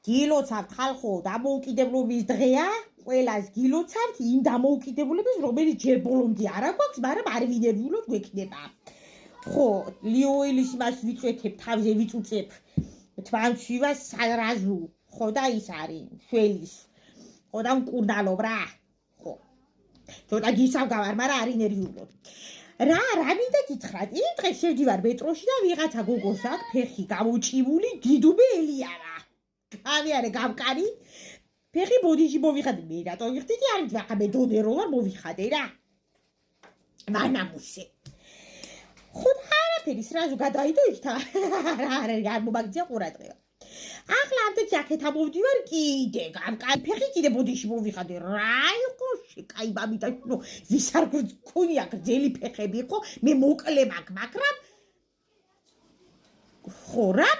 გილოცავთ ხალხო, დამოუკიდებლობის დღეა, ყველას გილოცავთ იმ დამოუკიდებლობის, რომელიც ჯერ ბოლომდე არ აქვს, მაგრამ არ ვინერვიულოდ გვექნება. ხო, ლიოელის იმას ვიწვეთებ, თავზე ვიწუწებ, თვალშივას სარაზუ, ხო და ის არის, შველის, ხო და მკურნალობ რა, ხო. ცოტა გისავგავარ, მაგრამ არ ინერვიულოდ. რა მინდა გითხრათ, იმ დღეს შევდივარ მეტროში და ვიღაცა გოგოს აქვს ფეხი გამოჭიმული, დიდუბე ელიანა. გამიარე გამკარი, ფეხი ბოდიში მოვიხადე, მე რატო ვიხდიდი, არ ვიცი, ახლა მე დონერო ვარ, მოვიხადე რა. ვანამუსე. ხო და არაფერი, სრაზუ გადაიდო იქთა, არ მომაგზია ყურადღება. ახლა ამდენი აქეთ ამოვდივარ, კიდე გამკარი, ფეხი კიდე ბოდიში მოვიხადე, რა იყო შეკაიბა მიტა, ნუ ვის არ გქონია გრძელი ფეხები, ხო, მე მოკლე მაქვს, მაგრამ ხო, რა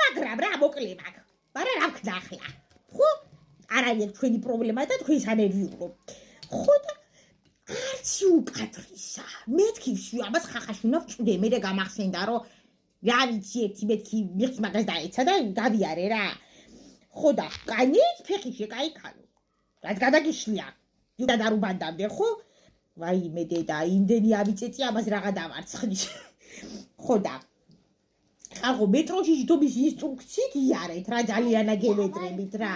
მოკლე მაქვს. მაგრამ რა ვქნა ახლა? ხო? არ არის ჩვენი პრობლემა და თქვენ სანერვიულო. ხო და არც უკადრისა. მეთქი ამას ხახაში უნდა ვწვდე, მე გამახსენდა რომ რა ვიცი ერთი მეთქი მიხს მაგას დაეცა და გავიარე რა. ხო და კანით ფეხი შეკაიქალო. რაც გადაგიშლია. და დარუბანდამდე, ხო? ვაიმე დედა, იმდენი ავიწეწი ამას რაღა დავარცხნის. ხო და ხალხო მეტროში ჯდომის ინსტრუქციით იარეთ რა ძალიანა გევედრებით რა.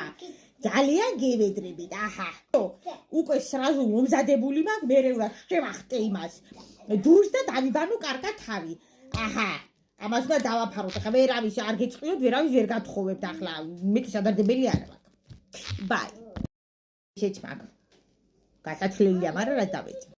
ძალიან გევედრებით, აჰა. უკვე სრაზუ მომზადებული მაქვს, მე რა შევახტე იმას. დურს და დავიბანო კარგად თავი. აჰა. ამას უნდა დავაფაროთ. ახლა ვერავის არ გეწყიოთ, ვერავის ვერ გათხოვებთ ახლა. მეტი სადარდებელი არა მაქვს. ბაი. შეჭმაკ. გასაცვლელია, მაგრამ რა დავეჭი.